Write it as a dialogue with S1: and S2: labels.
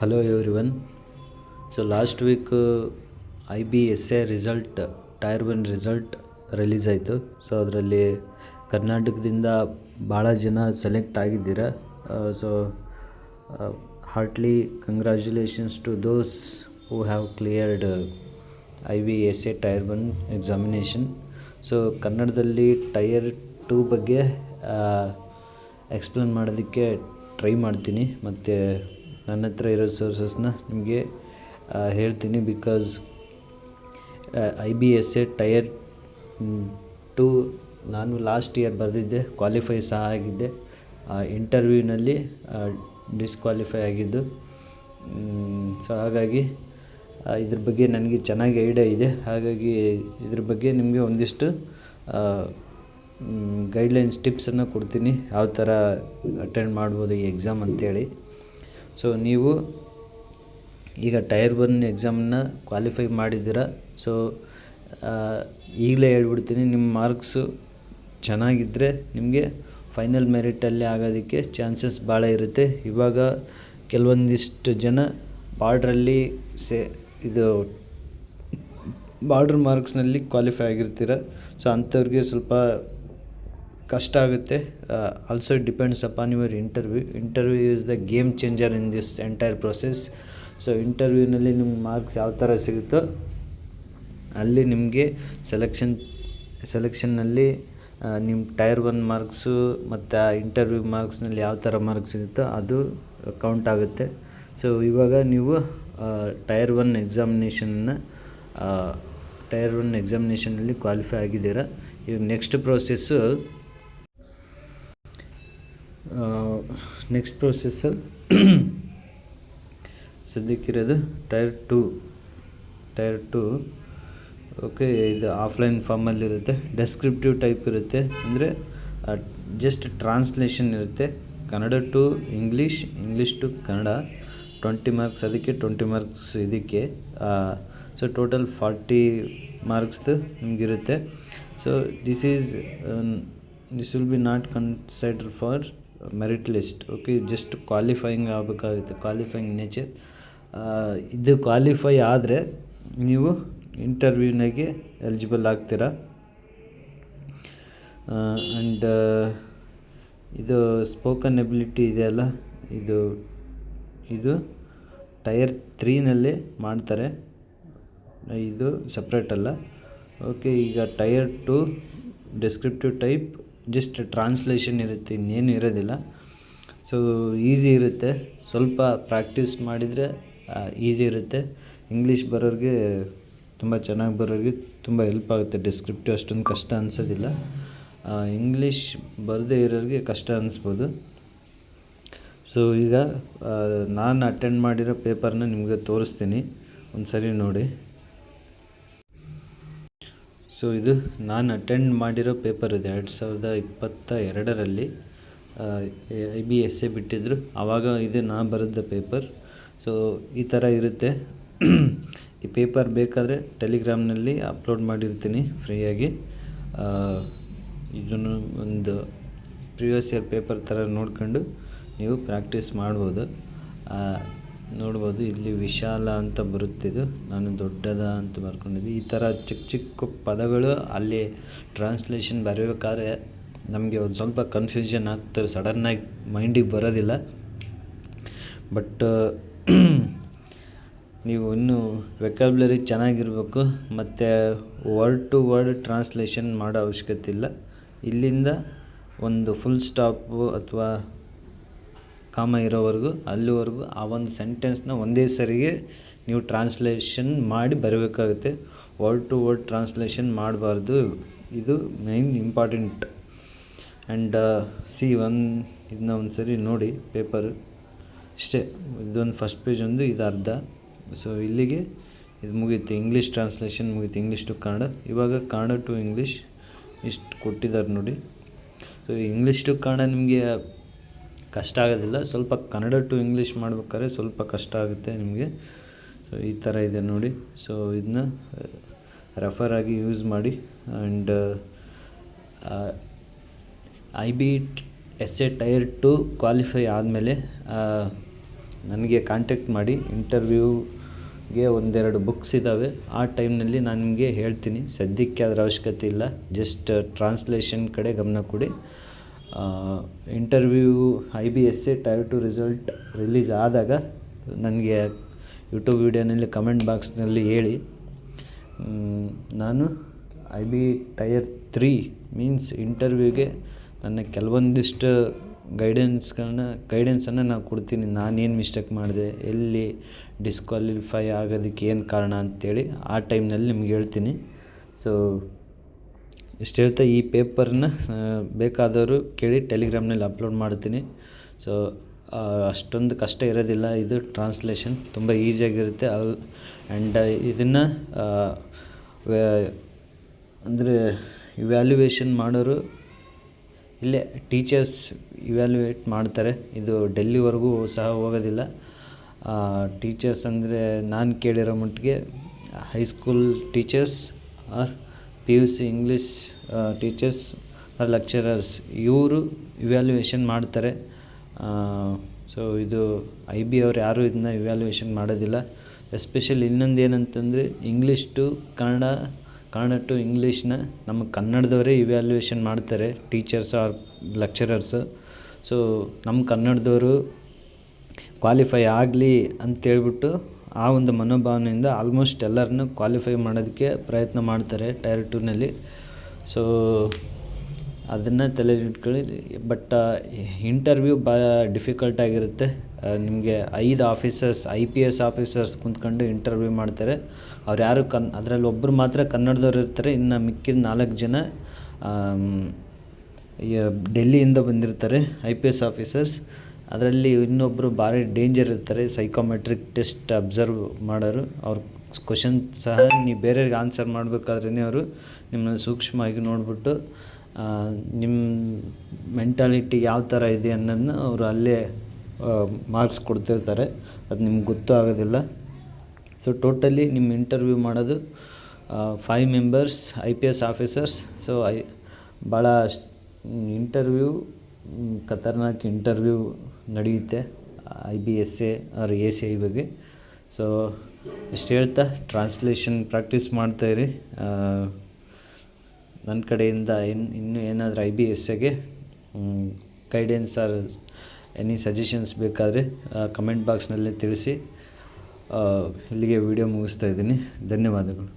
S1: Hello everyone. So last week IB/SA result tier 1 result release ಆಯಿತು. So ಅದರಲ್ಲಿ ಕರ್ನಾಟಕದಿಂದ ಭಾಳ ಜನ ಸೆಲೆಕ್ಟ್ ಆಗಿದ್ದೀರ. So heartly congratulations to those who have cleared IB/SA tier 1 examination. So ಕನ್ನಡದಲ್ಲಿ tier 2 ಬಗ್ಗೆ explain ಮಾಡೋದಕ್ಕೆ ಟ್ರೈ ಮಾಡ್ತೀನಿ, ಮತ್ತು ನನ್ನ ಹತ್ರ ಇರೋ ಸೋರ್ಸಸ್ನ ನಿಮಗೆ ಹೇಳ್ತೀನಿ. ಬಿಕಾಸ್ IB/SA ಟೈರ್ 2 ನಾನು ಲಾಸ್ಟ್ ಇಯರ್ ಬರೆದಿದ್ದೆ, ಕ್ವಾಲಿಫೈ ಸಹ ಆಗಿದ್ದೆ. ಇಂಟರ್ವ್ಯೂನಲ್ಲಿ ಡಿಸ್ಕ್ವಾಲಿಫೈ ಆಗಿದ್ದು. ಸೊ ಹಾಗಾಗಿ ಇದ್ರ ಬಗ್ಗೆ ನನಗೆ ಚೆನ್ನಾಗಿ ಐಡಿಯಾ ಇದೆ. ಹಾಗಾಗಿ ಇದ್ರ ಬಗ್ಗೆ ನಿಮಗೆ ಒಂದಿಷ್ಟು ಗೈಡ್ಲೈನ್ಸ್ ಟಿಪ್ಸನ್ನು ಕೊಡ್ತೀನಿ, ಯಾವ ಥರ ಅಟೆಂಡ್ ಮಾಡ್ಬೋದು ಈ ಎಕ್ಸಾಮ್ ಅಂತೇಳಿ. ಸೊ ನೀವು ಈಗ ಟೈರ್ 1 ಎಕ್ಸಾಮನ್ನ ಕ್ವಾಲಿಫೈ ಮಾಡಿದ್ದೀರ. ಸೊ ಈಗಲೇ ಹೇಳ್ಬಿಡ್ತೀನಿ, ನಿಮ್ಮ ಮಾರ್ಕ್ಸು ಚೆನ್ನಾಗಿದ್ದರೆ ನಿಮಗೆ ಫೈನಲ್ ಮೆರಿಟಲ್ಲಿ ಆಗೋದಕ್ಕೆ ಚಾನ್ಸಸ್ ಭಾಳ ಇರುತ್ತೆ. ಇವಾಗ ಕೆಲವೊಂದಿಷ್ಟು ಜನ ಬಾರ್ಡ್ರಲ್ಲಿ ಇದು ಬಾರ್ಡ್ರ್ ಮಾರ್ಕ್ಸ್ನಲ್ಲಿ ಕ್ವಾಲಿಫೈ ಆಗಿರ್ತೀರ. ಸೊ ಅಂಥವ್ರಿಗೆ ಸ್ವಲ್ಪ ಕಷ್ಟ ಆಗುತ್ತೆ. Also depends upon your interview is the game changer in this entire process. So ಇಂಟರ್ವ್ಯೂನಲ್ಲಿ ನಿಮ್ಗೆ ಮಾರ್ಕ್ಸ್ ಯಾವ ಥರ ಸಿಗುತ್ತೋ ಅಲ್ಲಿ ನಿಮಗೆ ಸೆಲೆಕ್ಷನ್ನಲ್ಲಿ ನಿಮ್ಮ ಟೈರ್ 1 ಮಾರ್ಕ್ಸು ಮತ್ತು ಆ ಇಂಟರ್ವ್ಯೂ ಮಾರ್ಕ್ಸ್ನಲ್ಲಿ ಯಾವ ಥರ ಮಾರ್ಕ್ಸ್ ಸಿಗುತ್ತೋ ಅದು ಕೌಂಟ್ ಆಗುತ್ತೆ. ಸೊ ಇವಾಗ ನೀವು ಟೈರ್ 1 ಎಕ್ಸಾಮಿನೇಷನಲ್ಲಿ ಕ್ವಾಲಿಫೈ ಆಗಿದ್ದೀರ. ಈಗ ನೆಕ್ಸ್ಟ್ ಪ್ರೋಸೆಸ್ಸು ಸದ್ಯಕ್ಕಿರೋದು ಟೈರ್ 2. ಓಕೆ, ಇದು ಆಫ್ಲೈನ್ ಫಾರ್ಮಲ್ಲಿರುತ್ತೆ. ಡೆಸ್ಕ್ರಿಪ್ಟಿವ್ ಟೈಪ್ ಇರುತ್ತೆ, ಅಂದರೆ ಜಸ್ಟ್ ಟ್ರಾನ್ಸ್ಲೇಷನ್ ಇರುತ್ತೆ. Kannada to English, English to Kannada. 20 marks ಅದಕ್ಕೆ, 20 ಮಾರ್ಕ್ಸ್ ಇದಕ್ಕೆ. ಸೊ ಟೋಟಲ್ 40 ಮಾರ್ಕ್ಸ್ದು ನಿಮಗಿರುತ್ತೆ. So this will be not consider for merit list. Okay, just qualifying ಆಗಬೇಕಾಗುತ್ತೆ, ಕ್ವಾಲಿಫೈಯಿಂಗ್ ನೇಚರ್. ಇದು ಕ್ವಾಲಿಫೈ ಆದರೆ ನೀವು ಇಂಟರ್ವ್ಯೂನಾಗೆ ಎಲಿಜಿಬಲ್ ಆಗ್ತೀರಾ. ಆ್ಯಂಡ್ ಇದು ಸ್ಪೋಕನ್ ಎಬಿಲಿಟಿ ಇದೆಯಲ್ಲ, ಇದು ಟೈರ್ 3ನಲ್ಲಿ ಮಾಡ್ತಾರೆ, ಇದು ಸಪ್ರೇಟ್ ಅಲ್ಲ. ಓಕೆ, ಈಗ ಟೈರ್ 2 ಡೆಸ್ಕ್ರಿಪ್ಟಿವ್ ಟೈಪ್, ಜಸ್ಟ್ ಟ್ರಾನ್ಸ್ಲೇಷನ್ ಇರುತ್ತೆ, ಇನ್ನೇನು ಇರೋದಿಲ್ಲ. ಸೊ ಈಸಿ ಇರುತ್ತೆ, ಸ್ವಲ್ಪ ಪ್ರಾಕ್ಟೀಸ್ ಮಾಡಿದರೆ ಈಸಿ ಇರುತ್ತೆ. ಇಂಗ್ಲೀಷ್ ಬರೋರಿಗೆ, ತುಂಬ ಚೆನ್ನಾಗಿ ಬರೋರಿಗೆ ತುಂಬ ಹೆಲ್ಪ್ ಆಗುತ್ತೆ. ಡಿಸ್ಕ್ರಿಪ್ಟಿವ್ ಅಷ್ಟೊಂದು ಕಷ್ಟ ಅನಿಸೋದಿಲ್ಲ. ಇಂಗ್ಲೀಷ್ ಬರದೇ ಇರೋರಿಗೆ ಕಷ್ಟ ಅನಿಸ್ಬೋದು. ಸೊ ಈಗ ನಾನು ಅಟೆಂಡ್ ಮಾಡಿರೋ ಪೇಪರ್ನ ನಿಮಗೆ ತೋರಿಸ್ತೀನಿ, ಒಂದು ಸರಿ ನೋಡಿ. ಸೊ ಇದು ನಾನು ಅಟೆಂಡ್ ಮಾಡಿರೋ ಪೇಪರ್ ಇದೆ. 2022ರಲ್ಲಿ IB/SA ಬಿಟ್ಟಿದ್ದರು, ಆವಾಗ ಇದು ನಾನು ಬರೆದ ಪೇಪರ್. ಸೊ ಈ ಥರ ಇರುತ್ತೆ. ಈ ಪೇಪರ್ ಬೇಕಾದರೆ ಟೆಲಿಗ್ರಾಮ್ನಲ್ಲಿ ಅಪ್ಲೋಡ್ ಮಾಡಿರ್ತೀನಿ ಫ್ರೀಯಾಗಿ. ಇದನ್ನು ಒಂದು ಪ್ರಿವಿಯಸ್ ಇಯರ್ ಪೇಪರ್ ಥರ ನೋಡ್ಕೊಂಡು ನೀವು ಪ್ರಾಕ್ಟೀಸ್ ಮಾಡ್ಬೋದು. ನೋಡ್ಬೋದು, ಇಲ್ಲಿ ವಿಶಾಲ ಅಂತ ಬರುತ್ತಿದ್ದು, ನಾನು ದೊಡ್ಡದ ಅಂತ ಬರ್ಕೊಂಡಿದ್ದೆ. ಈ ಥರ ಚಿಕ್ಕ ಚಿಕ್ಕ ಪದಗಳು ಅಲ್ಲಿ ಟ್ರಾನ್ಸ್ಲೇಷನ್ ಬರೀಬೇಕಾದ್ರೆ ನಮಗೆ ಒಂದು ಸ್ವಲ್ಪ ಕನ್ಫ್ಯೂಷನ್ ಆಗ್ತದೆ, ಸಡನ್ನಾಗಿ ಮೈಂಡಿಗೆ ಬರೋದಿಲ್ಲ. ಬಟ್ ನೀವು ಇನ್ನೂ ವೆಕ್ಯಾಬ್ಲರಿ ಚೆನ್ನಾಗಿರಬೇಕು, ಮತ್ತು ವರ್ಡ್ ಟು ವರ್ಡ್ ಟ್ರಾನ್ಸ್ಲೇಷನ್ ಮಾಡೋ ಅವಶ್ಯಕತೆ ಇಲ್ಲ. ಇಲ್ಲಿಂದ ಒಂದು ಫುಲ್ ಸ್ಟಾಪು ಅಥವಾ ಕಾಮ ಇರೋವರೆಗೂ, ಅಲ್ಲಿವರೆಗೂ ಆ ಒಂದು ಸೆಂಟೆನ್ಸ್ನ ಒಂದೇ ಸರಿಗೆ ನೀವು ಟ್ರಾನ್ಸ್ಲೇಷನ್ ಮಾಡಿ ಬರಬೇಕಾಗುತ್ತೆ. ವರ್ಡ್ ಟು ವರ್ಡ್ ಟ್ರಾನ್ಸ್ಲೇಷನ್ ಮಾಡಬಾರ್ದು, ಇದು ಮೇನ್ ಇಂಪಾರ್ಟೆಂಟ್. ಆ್ಯಂಡ್ ಇದನ್ನ ಒಂದು ಸರಿ ನೋಡಿ ಪೇಪರ್, ಇಷ್ಟೇ. ಇದೊಂದು ಫಸ್ಟ್ ಪೇಜ್ ಒಂದು, ಇದು ಅರ್ಧ. ಸೊ ಇಲ್ಲಿಗೆ ಇದು ಮುಗೀತು, ಇಂಗ್ಲೀಷ್ ಟ್ರಾನ್ಸ್ಲೇಷನ್ ಮುಗೀತು, ಇಂಗ್ಲೀಷ್ ಟು ಕನ್ನಡ. ಇವಾಗ ಕನ್ನಡ ಟು ಇಂಗ್ಲೀಷ್ ಇಷ್ಟು ಕೊಟ್ಟಿದ್ದಾರೆ ನೋಡಿ. ಸೊ ಇಂಗ್ಲೀಷ್ ಟು ಕನ್ನಡ ನಿಮಗೆ ಕಷ್ಟ ಆಗೋದಿಲ್ಲ, ಸ್ವಲ್ಪ ಕನ್ನಡ ಟು ಇಂಗ್ಲೀಷ್ ಮಾಡ್ಬೇಕಾದ್ರೆ ಸ್ವಲ್ಪ ಕಷ್ಟ ಆಗುತ್ತೆ ನಿಮಗೆ. ಸೊ ಈ ಥರ ಇದೆ ನೋಡಿ. ಸೊ ಇದನ್ನ ರೆಫರ್ ಆಗಿ ಯೂಸ್ ಮಾಡಿ. ಆ್ಯಂಡ್ IB/SA ಟೈರ್ 2 ಕ್ವಾಲಿಫೈ ಆದಮೇಲೆ ನನಗೆ ಕಾಂಟ್ಯಾಕ್ಟ್ ಮಾಡಿ. ಇಂಟರ್ವ್ಯೂಗೆ ಒಂದೆರಡು ಬುಕ್ಸ್ ಇದ್ದಾವೆ, ಆ ಟೈಮ್ನಲ್ಲಿ ನಾನು ನಿಮಗೆ ಹೇಳ್ತೀನಿ. ಸದ್ಯಕ್ಕೆ ಅದರ ಅವಶ್ಯಕತೆ ಇಲ್ಲ, ಜಸ್ಟ್ ಟ್ರಾನ್ಸ್ಲೇಷನ್ ಕಡೆ ಗಮನ ಕೊಡಿ. Interview IBSA tyre 2 result release ಆದಾಗ ನನಗೆ ಯೂಟ್ಯೂಬ್ ವೀಡಿಯೋನಲ್ಲಿ ಕಮೆಂಟ್ ಬಾಕ್ಸ್ನಲ್ಲಿ ಹೇಳಿ. ನಾನು ಟೈರ್ 3 ಮೀನ್ಸ್ ಇಂಟರ್ವ್ಯೂಗೆ ನನ್ನ ಕೆಲವೊಂದಿಷ್ಟು ಗೈಡೆನ್ಸನ್ನು ನಾನು ಕೊಡ್ತೀನಿ. ನಾನೇನು ಮಿಸ್ಟೇಕ್ ಮಾಡಿದೆ, ಎಲ್ಲಿ ಡಿಸ್ಕ್ವಾಲಿಫೈ ಆಗೋದಕ್ಕೆ ಏನು ಕಾರಣ ಅಂತೇಳಿ ಆ ಟೈಮ್ನಲ್ಲಿ ನಿಮ್ಗೆ ಹೇಳ್ತೀನಿ. ಸೊ ಇಷ್ಟು ಹೇಳ್ತಾ ಈ ಪೇಪರ್ನ ಬೇಕಾದವರು ಕೇಳಿ, ಟೆಲಿಗ್ರಾಮ್ನಲ್ಲಿ ಅಪ್ಲೋಡ್ ಮಾಡ್ತೀನಿ. ಸೊ ಅಷ್ಟೊಂದು ಕಷ್ಟ ಇರೋದಿಲ್ಲ, ಇದು ಟ್ರಾನ್ಸ್ಲೇಷನ್ ತುಂಬ ಈಸಿಯಾಗಿರುತ್ತೆ. ಆ್ಯಂಡ್ ಇದನ್ನು ಅಂದರೆ ಇವ್ಯಾಲ್ಯುವೇಷನ್ ಮಾಡೋರು ಇಲ್ಲೇ ಟೀಚರ್ಸ್ ಇವ್ಯಾಲ್ಯುವೇಟ್ ಮಾಡ್ತಾರೆ. ಇದು ಡೆಲ್ಲಿವರೆಗೂ ಸಹ ಹೋಗೋದಿಲ್ಲ. ಟೀಚರ್ಸ್ ಅಂದರೆ ನಾನು ಕೇಳಿರೋ ಮಟ್ಟಿಗೆ high school teachers R PUC English teachers R lecturers, ಇವರು ಇವ್ಯಾಲ್ಯುವೇಷನ್ ಮಾಡ್ತಾರೆ. ಸೊ ಇದು IB ಅವ್ರು ಯಾರೂ ಇದನ್ನ ಇವ್ಯಾಲ್ಯುವೇಷನ್ ಮಾಡೋದಿಲ್ಲ. ಎಸ್ಪೆಷಲಿ ಇನ್ನೊಂದು ಏನಂತಂದರೆ English to Kannada, Kannada to ಇಂಗ್ಲೀಷ್ನ ನಮ್ಮ ಕನ್ನಡದವರೇ ಇವ್ಯಾಲ್ಯುವೇಷನ್ ಮಾಡ್ತಾರೆ, ಟೀಚರ್ಸ್ ಆರ್ ಲೆಕ್ಚರರ್ಸು. ಸೊ ನಮ್ಮ ಕನ್ನಡದವರು ಕ್ವಾಲಿಫೈ ಆಗಲಿ ಅಂತೇಳ್ಬಿಟ್ಟು ಆ ಒಂದು ಮನೋಭಾವನೆಯಿಂದ ಆಲ್ಮೋಸ್ಟ್ ಎಲ್ಲರನ್ನೂ ಕ್ವಾಲಿಫೈ ಮಾಡೋದಕ್ಕೆ ಪ್ರಯತ್ನ ಮಾಡ್ತಾರೆ ಟೈರ್ 2ನಲ್ಲಿ. ಸೊ ಅದನ್ನು ತಲೆಯಲ್ಲಿ ಇಟ್ಕೊಳ್ಳಿ. ಬಟ್ ಇಂಟರ್ವ್ಯೂ ಭಾಳ ಡಿಫಿಕಲ್ಟ್ ಆಗಿರುತ್ತೆ. ನಿಮಗೆ 5 ಆಫೀಸರ್ಸ್ IPS ಆಫೀಸರ್ಸ್ ಕುಂತ್ಕೊಂಡು ಇಂಟರ್ವ್ಯೂ ಮಾಡ್ತಾರೆ. ಅವ್ರು ಯಾರು ಅದರಲ್ಲಿ ಒಬ್ಬರು ಮಾತ್ರ ಕನ್ನಡದವ್ರು ಇರ್ತಾರೆ. ಇನ್ನು ಮಿಕ್ಕಿದ 4 ಜನ ಡೆಲ್ಲಿಯಿಂದ ಬಂದಿರ್ತಾರೆ IPS ಆಫೀಸರ್ಸ್. ಅದರಲ್ಲಿ ಇನ್ನೊಬ್ಬರು ಭಾರಿ ಡೇಂಜರ್ ಇರ್ತಾರೆ, ಸೈಕೋಮೆಟ್ರಿಕ್ ಟೆಸ್ಟ್ ಅಬ್ಸರ್ವ್ ಮಾಡೋರು. ಅವ್ರ ಕ್ವಶನ್ ಸಹ ನೀವು ಬೇರೆಯವ್ರಿಗೆ ಆನ್ಸರ್ ಮಾಡಬೇಕಾದ್ರೇ ಅವರು ನಿಮ್ಮನ್ನು ಸೂಕ್ಷ್ಮವಾಗಿ ನೋಡಿಬಿಟ್ಟು ನಿಮ್ಮ ಮೆಂಟಾಲಿಟಿ ಯಾವ ಥರ ಇದೆ ಅನ್ನೋದನ್ನ ಅವರು ಅಲ್ಲೇ ಮಾರ್ಕ್ಸ್ ಕೊಡ್ತಿರ್ತಾರೆ. ಅದು ನಿಮ್ಗೆ ಗೊತ್ತೂ ಆಗೋದಿಲ್ಲ. ಸೊ ಟೋಟಲಿ ನಿಮ್ಮ ಇಂಟರ್ವ್ಯೂ ಮಾಡೋದು 5 ಮೆಂಬರ್ಸ್ IPS ಆಫೀಸರ್ಸ್. ಸೊ ಭಾಳ ಇಂಟರ್ವ್ಯೂ ಖತರ್ನಾಕ್ ಇಂಟರ್ವ್ಯೂ ನಡೆಯುತ್ತೆ IBSA ಆರ್ ACI ಬಗ್ಗೆ. ಸೊ ಇಷ್ಟು ಹೇಳ್ತಾ ಟ್ರಾನ್ಸ್ಲೇಷನ್ ಪ್ರಾಕ್ಟೀಸ್ ಮಾಡ್ತಾಯಿರಿ. ನನ್ನ ಕಡೆಯಿಂದ ಇನ್ನೂ ಏನಾದರೂ IBSAಗೆ ಗೈಡೆನ್ಸ್ ಆರ್ ಎನಿ ಸಜೆಷನ್ಸ್ ಬೇಕಾದರೆ ಕಮೆಂಟ್ ಬಾಕ್ಸ್ನಲ್ಲೇ ತಿಳಿಸಿ. ಇಲ್ಲಿಗೆ ವಿಡಿಯೋ ಮುಗಿಸ್ತಾ ಇದ್ದೀನಿ. ಧನ್ಯವಾದಗಳು.